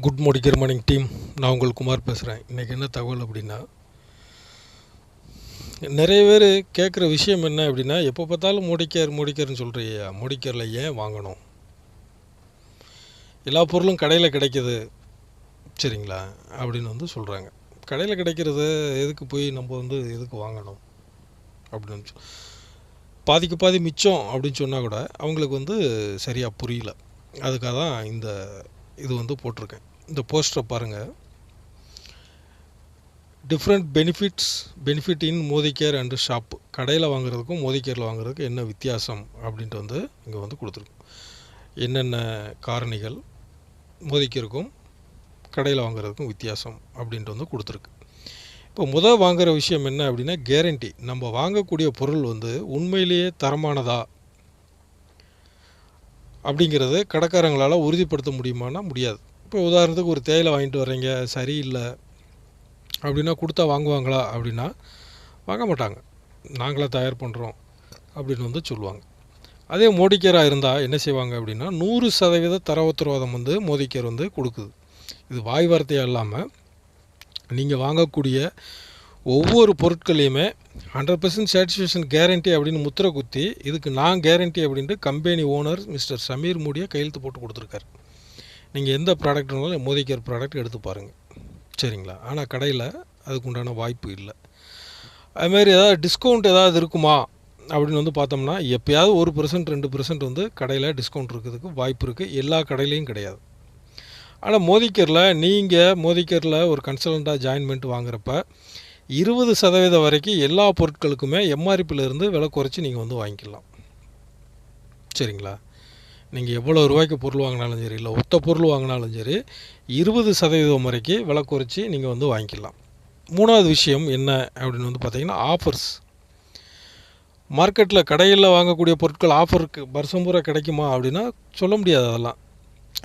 Good morning team. நான் உங்கள் குமார் பேசுகிறேன். இன்றைக்கி என்ன தகவல் அப்படின்னா, நிறைய பேர் கேட்குற விஷயம் என்ன அப்படின்னா, எப்போ பார்த்தாலும் மோடிக்கேர்னு சொல்கிறியா, மோடிக்கேரில் ஏன் வாங்கணும்? எல்லா பொருளும் கடையில் கிடைக்கிது சரிங்களா அப்படின்னு சொல்கிறாங்க. கடையில் கிடைக்கிறது எதுக்கு போய் நம்ம எதுக்கு வாங்கணும் அப்படின்னு பாதிக்கு பாதி மிச்சம் அப்படின்னு சொன்னால் கூட அவங்களுக்கு சரியாக புரியல. அதுக்காக தான் இந்த இது போட்டிருக்கேன். இந்த போஸ்டரை பாருங்கள். Different benefit in Modicare and shop. கடையில் வாங்குறதுக்கும் மோதிகேரில் வாங்குறதுக்கும் என்ன வித்தியாசம் அப்படின்ட்டு இங்கே கொடுத்துருக்கோம். என்னென்ன காரணிகள் மோதிகேருக்கும் கடையில் வாங்குறதுக்கும் வித்தியாசம் அப்படின்ட்டு கொடுத்துருக்கு. இப்போ வாங்குகிற விஷயம் என்ன அப்படின்னா, கேரண்டி. நம்ம வாங்கக்கூடிய பொருள் உண்மையிலேயே தரமானதா அப்படிங்கிறது கடைக்காரங்களால் உறுதிப்படுத்த முடியுமானா முடியாது. இப்போ உதாரணத்துக்கு ஒரு தேயிலை வாங்கிட்டு வர்றீங்க, சரியில்லை அப்படின்னா கொடுத்தா வாங்குவாங்களா அப்படின்னா வாங்க மாட்டாங்க. நாங்களாக தயார் பண்ணுறோம் அப்படின்னு சொல்லுவாங்க. அதே மோடிகேராக இருந்தால் என்ன செய்வாங்க அப்படின்னா, 100% தர உத்தரவாதம் மோடிகேர் கொடுக்குது. இது வாய் வார்த்தையாக இல்லாமல் நீங்கள் வாங்கக்கூடிய ஒவ்வொரு பொருட்களையுமே 100% சாட்டிஸ்ஃபேக்ஷன் கேரண்டி அப்படின்னு முத்திரை குத்தி, இதுக்கு நான் கேரண்டி அப்படின்ட்டு கம்பெனி ஓனர் மிஸ்டர் சமீர் மூடியை கையெழுத்து போட்டு கொடுத்துருக்காரு. நீங்கள் எந்த ப்ராடக்ட்னாலும் மோதிகேர் ப்ராடக்ட் எடுத்து பாருங்கள் சரிங்களா. ஆனால் கடையில் அதுக்கு உண்டான வாய்ப்பு இல்லை. அதுமாரி ஏதாவது டிஸ்கவுண்ட் ஏதாவது இருக்குமா அப்படின்னு பார்த்தோம்னா, எப்போயாவது 1% 2% கடையில் டிஸ்கவுண்ட் இருக்கிறதுக்கு வாய்ப்பு இருக்குது. எல்லா கடையிலையும் கிடையாது. ஆனால் மோதிகேரில் ஒரு கன்சல்டண்ட்டாக ஜாயின் பண்ணிட்டு வாங்குறப்ப 20% வரைக்கும் எல்லா பொருட்களுக்குமே எம்ஆர்பியிலேருந்து விலை குறைச்சி நீங்கள் வாங்கிக்கலாம் சரிங்களா. நீங்கள் எவ்வளோ ரூபாய்க்கு பொருள் வாங்கினாலும் சரி, இல்லை ஒத்த பொருள் வாங்கினாலும் சரி, 20% வரைக்கும் விலை குறைச்சி நீங்கள் வாங்கிக்கலாம். மூணாவது விஷயம் என்ன அப்படின்னு பார்த்தீங்கன்னா, ஆஃபர்ஸ். மார்க்கெட்டில் கடையில் வாங்கக்கூடிய பொருட்கள் ஆஃபருக்கு வருஷம் பூரா கிடைக்குமா அப்படின்னா சொல்ல முடியாது அதெல்லாம்.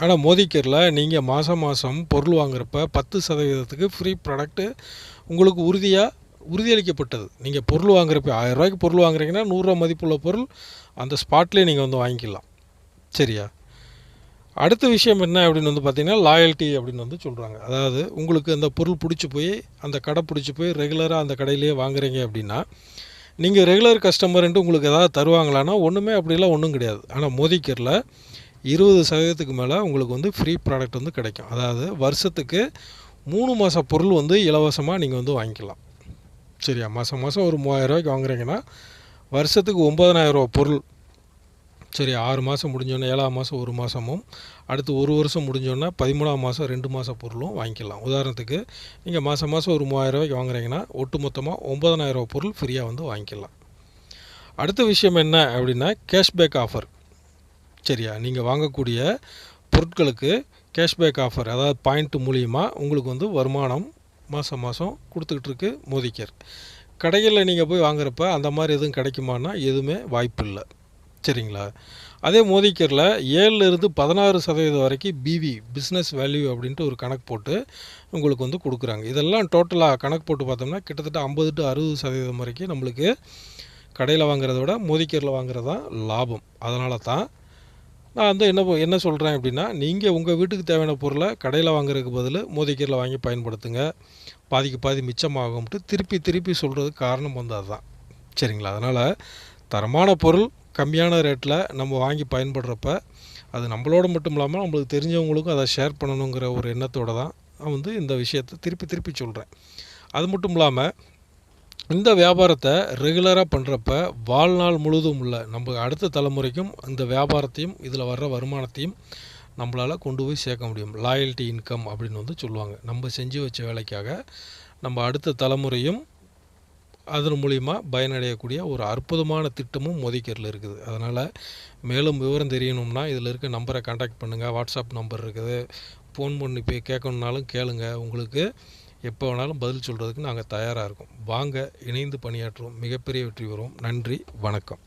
ஆனால் மோதிகேரில் நீங்கள் மாதம் பொருள் வாங்குறப்ப 10% ஃப்ரீ ப்ராடக்ட்டு உங்களுக்கு உறுதியளிக்கப்பட்டது. நீங்கள் பொருள் வாங்குறப்ப 1000 ரூபாய்க்கு பொருள் வாங்குறீங்கன்னா 100 ரூபா மதிப்புள்ள பொருள் அந்த ஸ்பாட்லேயே நீங்கள் வாங்கிக்கலாம் சரியா. அடுத்த விஷயம் என்ன அப்படின்னு பார்த்தீங்கன்னா, லாயல்ட்டி அப்படின்னு சொல்கிறாங்க. அதாவது உங்களுக்கு அந்த பொருள் பிடிச்சி போய், அந்த கடை பிடிச்சி போய் ரெகுலராக அந்த கடையிலேயே வாங்குறீங்க அப்படின்னா, நீங்கள் ரெகுலர் கஸ்டமர்ன்ட்டு உங்களுக்கு ஏதாவது தருவாங்களான்னா ஒன்றுமே அப்படிலாம் ஒன்றும் கிடையாது. ஆனால் மோதிகேரில் 20%க்கு மேலே உங்களுக்கு ஃப்ரீ ப்ராடக்ட் கிடைக்கும். அதாவது வருஷத்துக்கு 3 மாத பொருள் இலவசமாக நீங்கள் வாங்கிக்கலாம் சரியா. மாதம் ஒரு 3000 ரூபாய்க்கு வாங்குறீங்கன்னா வருஷத்துக்கு 9000 ரூபா பொருள் சரி. 6 மாதம் முடிஞ்சோன்னே 7ஆம் மாதம் 1 மாதமும், அடுத்து 1 வருஷம் முடிஞ்சோன்னா 13ஆம் மாதம் 2 மாத பொருளும் வாங்கிக்கலாம். உதாரணத்துக்கு நீங்கள் மாதம் ஒரு 3000 ரூபாய்க்கு வாங்குறீங்கன்னா ஒட்டு மொத்தமாக 9000 ரூபா பொருள் ஃப்ரீயாக வாங்கிக்கலாம். அடுத்த விஷயம் என்ன அப்படின்னா, கேஷ்பேக் ஆஃபர் சரியா. நீங்கள் வாங்கக்கூடிய பொருட்களுக்கு கேஷ்பேக் ஆஃபர், அதாவது பாயிண்ட் மூலியமாக உங்களுக்கு வருமானம் மாதம் கொடுத்துக்கிட்டு இருக்கு மோதிகேர். கடைகளில் நீங்கள் போய் வாங்குறப்ப அந்த மாதிரி எதுவும் கிடைக்குமானா எதுவுமே வாய்ப்பு இல்லை சரிங்களா. அதே மோதிகேரில் 7லேருந்து 16% வரைக்கும் பிவி, பிஸ்னஸ் வேல்யூ அப்படின்ட்டு ஒரு கணக்கு போட்டு உங்களுக்கு கொடுக்குறாங்க. இதெல்லாம் டோட்டலாக கணக்கு போட்டு பார்த்தோம்னா கிட்டத்தட்ட 50 to 60% வரைக்கும் நம்மளுக்கு கடையில் வாங்குறத விட மோதிகேரில் வாங்குறது தான் லாபம். அதனால தான் நான் என்ன சொல்கிறேன் அப்படின்னா, நீங்கள் உங்கள் வீட்டுக்கு தேவையான பொருளை கடையில் வாங்குறதுக்கு பதில் மோதிகேரில் வாங்கி பயன்படுத்துங்க, பாதிக்கு பாதி மிச்சமாகும்ட்டு திருப்பி சொல்கிறதுக்கு காரணம் அதுதான் சரிங்களா. அதனால் தரமான பொருள் கம்மியான ரேட்டில் நம்ம வாங்கி பயன்படுறப்ப அது நம்மளோட மட்டும் இல்லாமல் நம்மளுக்கு தெரிஞ்சவங்களுக்கும் அதை ஷேர் பண்ணணுங்கிற ஒரு எண்ணத்தோடு தான் நான் இந்த விஷயத்தை திருப்பி சொல்கிறேன். அது மட்டும் இல்லாமல் இந்த வியாபாரத்தை ரெகுலராக பண்ணுறப்ப வாழ்நாள் முழுதும் உள்ள நம்ம அடுத்த தலைமுறைக்கும் இந்த வியாபாரத்தையும் இதில் வர்ற வருமானத்தையும் நம்மளால் கொண்டு போய் சேர்க்க முடியும். லாயல்ட்டி இன்கம் அப்படின்னு சொல்லுவாங்க. நம்ம செஞ்சு வச்ச வேலைக்காக நம்ம அடுத்த தலைமுறையும் அதன் மூலிமா பயனடையக்கூடிய ஒரு அற்புதமான திட்டமும் மோதிகேரில் இருக்குது. அதனால் மேலும் விவரம் தெரியணும்னா இதில் இருக்க நம்பரை கான்டாக்ட் பண்ணுங்கள். வாட்ஸ்அப் நம்பர் இருக்குது. ஃபோன் பண்ணி போய் கேட்கணுன்னாலும் கேளுங்க. உங்களுக்கு எப்போ வேணாலும் பதில் சொல்கிறதுக்கு நாங்கள் தயாராக இருக்கோம். வாங்க, இணைந்து பணியாற்றுவோம், மிகப்பெரிய வெற்றி பெறுவோம். நன்றி, வணக்கம்.